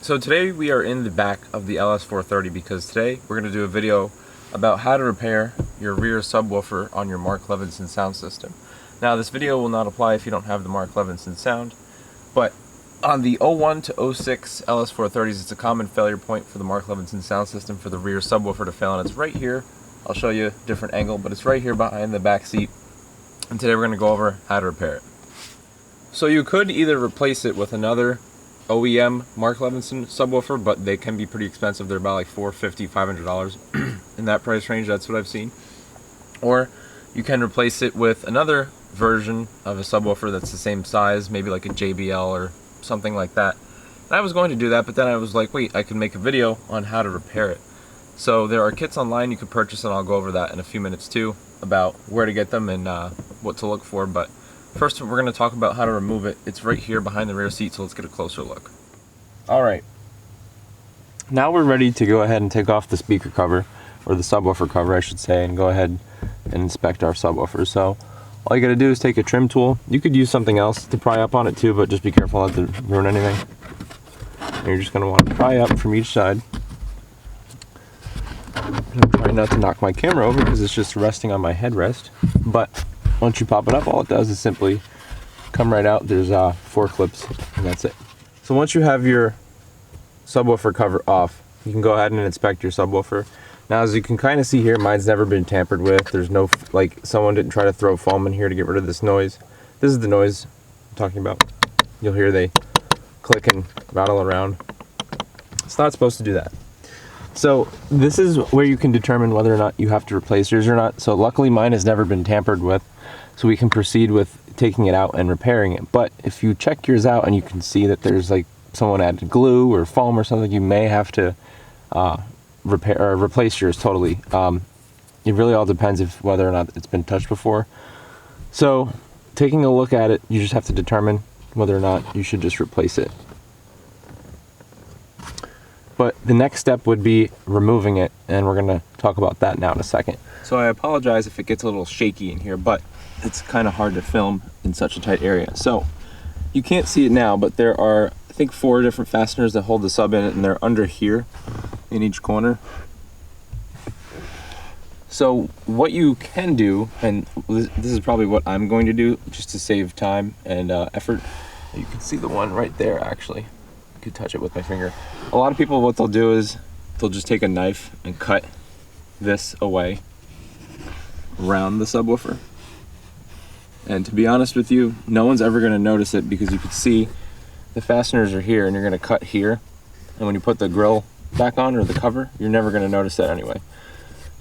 So today we are in the back of the LS430 because today we're going to do a video about how to repair your rear subwoofer on your Mark Levinson sound system. Now this video will not apply if you don't have the Mark Levinson sound, but on the 01 to 06 LS430s it's a common failure point for the Mark Levinson sound system for the rear subwoofer to fail, and it's right here. I'll show you a different angle, but it's right here behind the back seat, and today we're going to go over how to repair it. So you could either replace it with another OEM Mark Levinson subwoofer, but they can be pretty expensive. They're about like $450, $500 in that price range. That's what I've seen. Or you can replace it with another version of a subwoofer that's the same size, maybe like a JBL or something like that. And I was going to do that, but then I was like, wait, I can make a video on how to repair it. So there are kits online you can purchase, and I'll go over that in a few minutes too, about where to get them and what to look for. But first, we're going to talk about how to remove it. It's right here behind the rear seat, so let's get a closer look. Alright, now we're ready to go ahead and take off the speaker cover, or the subwoofer cover I should say, and go ahead and inspect our subwoofer. So all you got to do is take a trim tool. You could use something else to pry up on it too, but just be careful not to ruin anything. And you're just going to want to pry up from each side. I'm trying not to knock my camera over because it's just resting on my headrest, but once you pop it up, all it does is simply come right out. There's 4 clips, and that's it. So once you have your subwoofer cover off, you can go ahead and inspect your subwoofer. Now, as you can kind of see here, mine's never been tampered with. There's no, like, someone didn't try to throw foam in here to get rid of this noise. This is the noise I'm talking about. You'll hear they click and rattle around. It's not supposed to do that. So this is where you can determine whether or not you have to replace yours or not. So luckily mine has never been tampered with, so we can proceed with taking it out and repairing it. But if you check yours out and you can see that there's like someone added glue or foam or something, you may have to repair or replace yours totally. It really all depends if whether or not it's been touched before. So taking a look at it, you just have to determine whether or not you should just replace it. But the next step would be removing it, and we're going to talk about that now in a second. So I apologize if it gets a little shaky in here, but it's kind of hard to film in such a tight area. So you can't see it now, but there are, I think, 4 different fasteners that hold the sub in it, and they're under here in each corner. So what you can do, and this is probably what I'm going to do just to save time and effort. You can see the one right there, actually. Could touch it with my finger. A lot of people, what they'll do is they'll just take a knife and cut this away around the subwoofer. And to be honest with you, no one's ever going to notice it because you can see the fasteners are here and you're going to cut here. And when you put the grill back on, or the cover, you're never going to notice that anyway.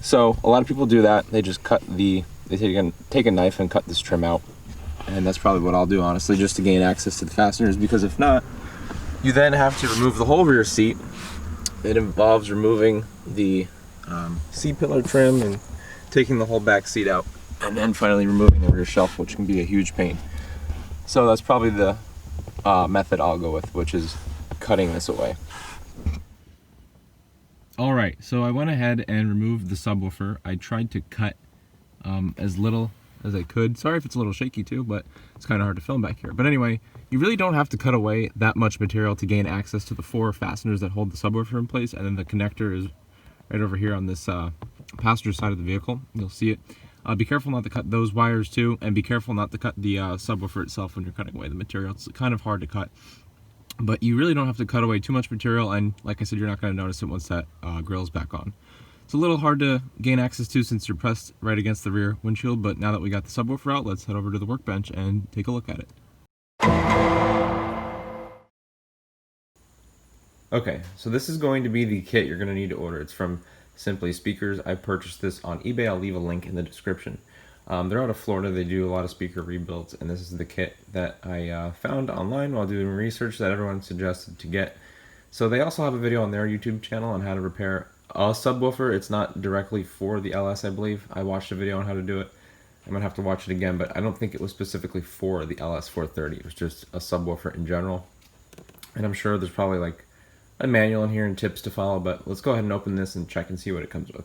So a lot of people do that. They just they take a knife and cut this trim out. And that's probably what I'll do, honestly, just to gain access to the fasteners, because if not, you then have to remove the whole rear seat. It involves removing the C-pillar trim and taking the whole back seat out, and then finally removing the rear shelf, which can be a huge pain. So that's probably the method I'll go with, which is cutting this away. Alright, so I went ahead and removed the subwoofer. I tried to cut as little as I could. Sorry if it's a little shaky too, but it's kind of hard to film back here. But anyway, you really don't have to cut away that much material to gain access to the 4 fasteners that hold the subwoofer in place, and then the connector is right over here on this passenger side of the vehicle. You'll see it. Be careful not to cut those wires too, and be careful not to cut the subwoofer itself when you're cutting away the material. It's kind of hard to cut, but you really don't have to cut away too much material, and like I said, you're not going to notice it once that grill's back on. It's a little hard to gain access to since you're pressed right against the rear windshield, but now that we got the subwoofer out, let's head over to the workbench and take a look at it. Okay, so this is going to be the kit you're going to need to order. It's from Simply Speakers. I purchased this on eBay. I'll leave a link in the description. They're out of Florida. They do a lot of speaker rebuilds, and this is the kit that I found online while doing research that everyone suggested to get. So they also have a video on their YouTube channel on how to repair a subwoofer. It's not directly for the LS, I believe. I watched a video on how to do it. I'm gonna have to watch it again, but I don't think it was specifically for the LS430. It was just a subwoofer in general. And I'm sure there's probably like a manual in here and tips to follow, but let's go ahead and open this and check and see what it comes with.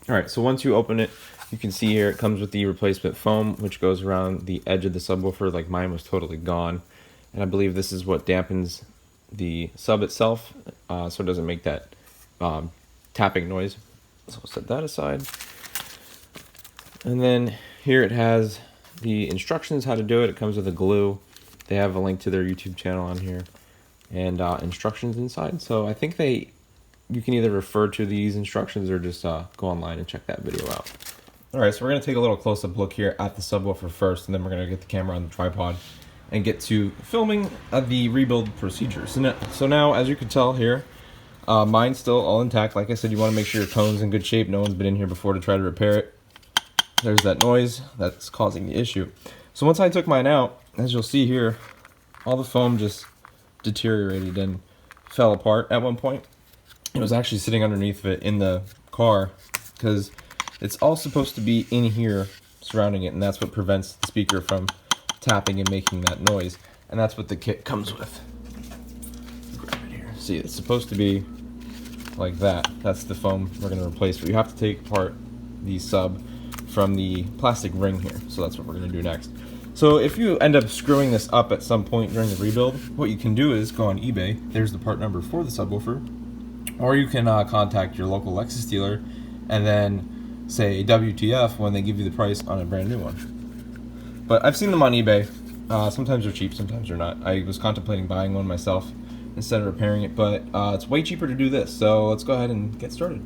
Alright, so once you open it, you can see here it comes with the replacement foam, which goes around the edge of the subwoofer. Like mine was totally gone. And I believe this is what dampens the sub itself, so it doesn't make that tapping noise. So we'll set that aside. And then here it has the instructions how to do it. It comes with a glue. They have a link to their YouTube channel on here and instructions inside. So I think you can either refer to these instructions or just go online and check that video out. All right, so we're gonna take a little close-up look here at the subwoofer first, and then we're gonna get the camera on the tripod and get to filming the rebuild procedure. So now, as you can tell here, mine's still all intact. Like I said, you wanna make sure your cone's in good shape. No one's been in here before to try to repair it. There's that noise that's causing the issue. So once I took mine out, as you'll see here, all the foam just deteriorated and fell apart at one point. It was actually sitting underneath of it in the car because it's all supposed to be in here surrounding it, and that's what prevents the speaker from tapping and making that noise. And that's what the kit comes with. Grab it here. See, it's supposed to be like that. That's the foam we're going to replace, but you have to take apart the sub from the plastic ring here. So that's what we're going to do next. So if you end up screwing this up at some point during the rebuild, what you can do is go on eBay. There's the part number for the subwoofer. Or you can contact your local Lexus dealer and then say WTF when they give you the price on a brand new one. But I've seen them on eBay. Sometimes they're cheap, sometimes they're not. I was contemplating buying one myself instead of repairing it, but it's way cheaper to do this. So let's go ahead and get started.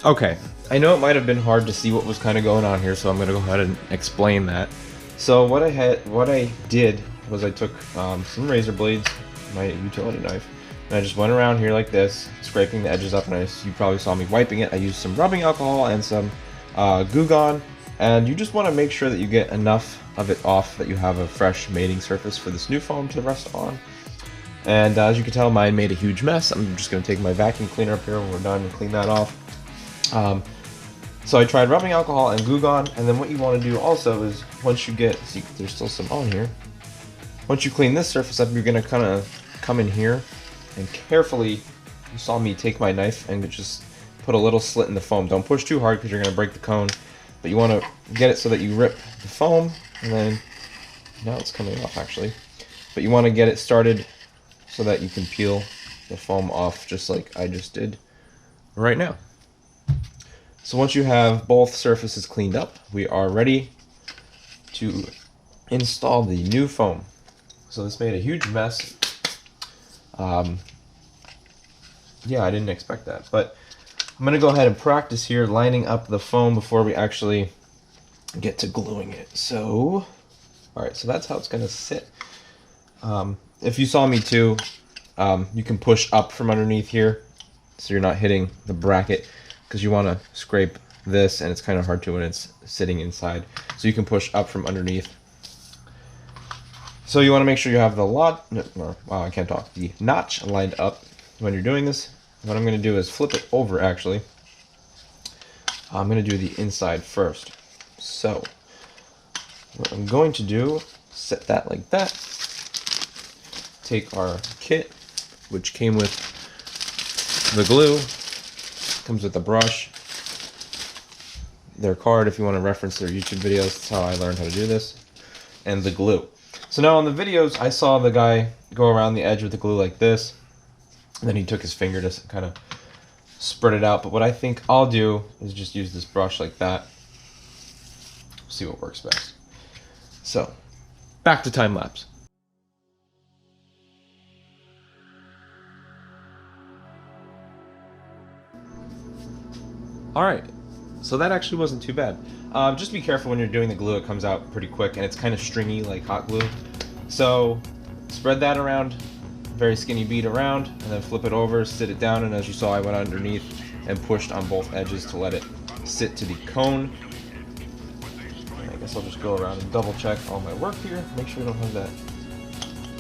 Okay, I know it might have been hard to see what was kind of going on here, so I'm going to go ahead and explain that. So what I did was I took some razor blades, my utility knife, and I just went around here like this, scraping the edges up, and you probably saw me wiping it. I used some rubbing alcohol and some Goo Gone, and you just want to make sure that you get enough of it off that you have a fresh mating surface for this new foam to rest on. And as you can tell, mine made a huge mess. I'm just going to take my vacuum cleaner up here when we're done and clean that off. So I tried rubbing alcohol and Goo Gone, and then what you want to do also is once you get, see, there's still some on here. Once you clean this surface up, you're going to kind of come in here and carefully, you saw me take my knife and just put a little slit in the foam. Don't push too hard because you're going to break the cone, but you want to get it so that you rip the foam, and then, now it's coming off actually, but you want to get it started so that you can peel the foam off just like I just did right now. So once you have both surfaces cleaned up, we are ready to install the new foam. So this made a huge mess. Yeah, I didn't expect that, but I'm gonna go ahead and practice here lining up the foam before we actually get to gluing it. So, all right, so that's how it's gonna sit. If you saw me too, you can push up from underneath here so you're not hitting the bracket, because you want to scrape this, and it's kind of hard to when it's sitting inside. So you can push up from underneath. So you want to make sure you have the the notch lined up when you're doing this. What I'm going to do is flip it over actually. I'm going to do the inside first. So what I'm going to do, set that like that. Take our kit, which came with the glue. Comes with a brush, their card if you want to reference their YouTube videos. That's how I learned how to do this, and the glue. So now on the videos, I saw the guy go around the edge with the glue like this, and then he took his finger to kind of spread it out. But what I think I'll do is just use this brush like that. See what works best. So, back to time lapse. Alright, so that actually wasn't too bad. Just be careful when you're doing the glue, it comes out pretty quick and it's kind of stringy like hot glue. So spread that around, very skinny bead around, and then flip it over, sit it down, and as you saw I went underneath and pushed on both edges to let it sit to the cone. I guess I'll just go around and double check all my work here, make sure we don't have that.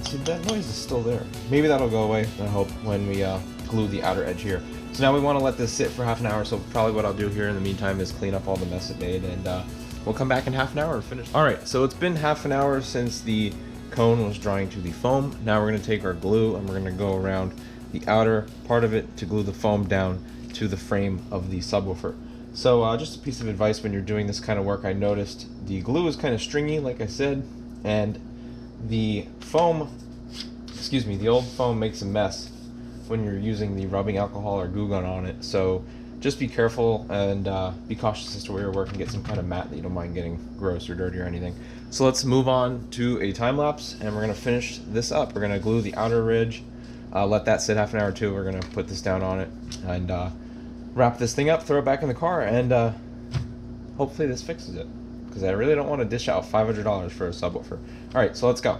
See, that noise is still there. Maybe that'll go away, I hope, when we glue the outer edge here. So now we want to let this sit for half an hour, so probably what I'll do here in the meantime is clean up all the mess it made, and we'll come back in half an hour and finish. Alright, so it's been half an hour since the cone was drying to the foam. Now we're going to take our glue and we're going to go around the outer part of it to glue the foam down to the frame of the subwoofer. So just a piece of advice when you're doing this kind of work, I noticed the glue is kind of stringy, like I said, and the foam, excuse me, the old foam makes a mess when you're using the rubbing alcohol or Goo Gun on it. So just be careful and be cautious as to where you're working. Get some kind of mat that you don't mind getting gross or dirty or anything. So let's move on to a time lapse, and we're going to finish this up. We're going to glue the outer ridge, let that sit half an hour too. We're going to put this down on it and wrap this thing up, throw it back in the car, and hopefully this fixes it, because I really don't want to dish out $500 for a subwoofer. Alright, so let's go.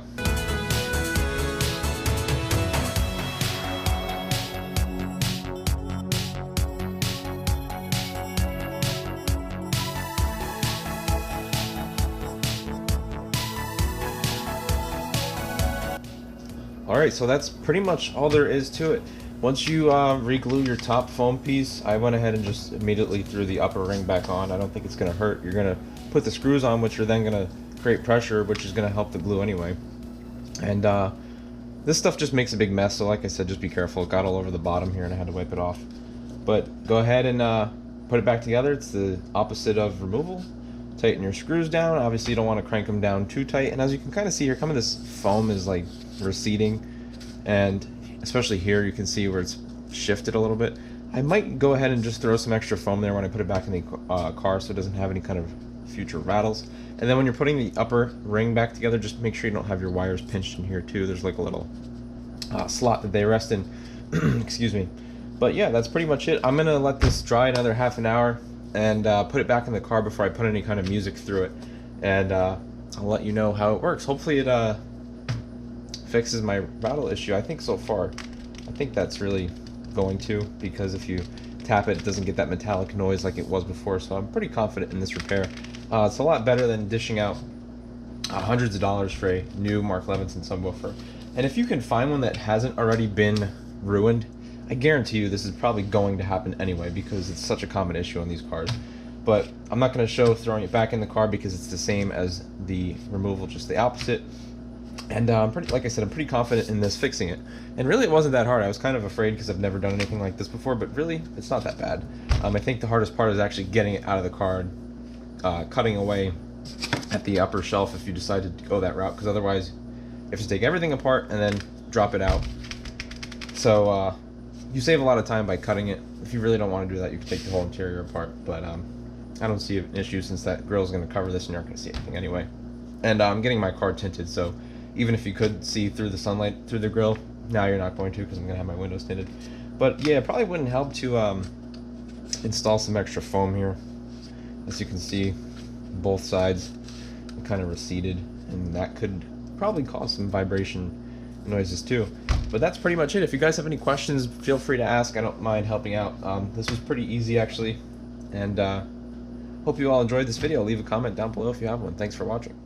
Alright, so that's pretty much all there is to it. Once you re-glue your top foam piece, I went ahead and just immediately threw the upper ring back on. I don't think it's going to hurt. You're going to put the screws on, which are then going to create pressure, which is going to help the glue anyway. And this stuff just makes a big mess, so like I said, just be careful. It got all over the bottom here and I had to wipe it off. But go ahead and put it back together. It's the opposite of removal. Tighten your screws down. Obviously you don't want to crank them down too tight, and as you can kind of see here, some of this foam is like receding, and especially here you can see where it's shifted a little bit. I might go ahead and just throw some extra foam there when I put it back in the car so it doesn't have any kind of future rattles. And then when you're putting the upper ring back together, just make sure you don't have your wires pinched in here too. There's like a little slot that they rest in. Excuse me. But yeah, that's pretty much it. I'm gonna let this dry another half an hour and put it back in the car before I put any kind of music through it, and I'll let you know how it works. Hopefully it fixes my rattle issue. I think so far, I think that's really going to, because if you tap it, it doesn't get that metallic noise like it was before, so I'm pretty confident in this repair. It's a lot better than dishing out hundreds of dollars for a new Mark Levinson subwoofer. And if you can find one that hasn't already been ruined, I guarantee you this is probably going to happen anyway, because it's such a common issue on these cars. But I'm not going to show throwing it back in the car because it's the same as the removal, just the opposite. And like I said, I'm pretty confident in this fixing it. And really it wasn't that hard. I was kind of afraid because I've never done anything like this before, but really it's not that bad. I think the hardest part is actually getting it out of the car and cutting away at the upper shelf if you decide to go that route, because otherwise you have to take everything apart and then drop it out. So you save a lot of time by cutting it. If you really don't want to do that, you can take the whole interior apart, but I don't see an issue since that grill is going to cover this and you're not going to see anything anyway. And I'm getting my car tinted, so even if you could see through the sunlight through the grill, now you're not going to, because I'm going to have my windows tinted. But yeah, it probably wouldn't help to install some extra foam here. As you can see, both sides are kind of receded, and that could probably cause some vibration noises too. But that's pretty much it. If you guys have any questions, feel free to ask. I don't mind helping out. This was pretty easy actually, and hope you all enjoyed this video. Leave a comment down below if you have one. Thanks for watching.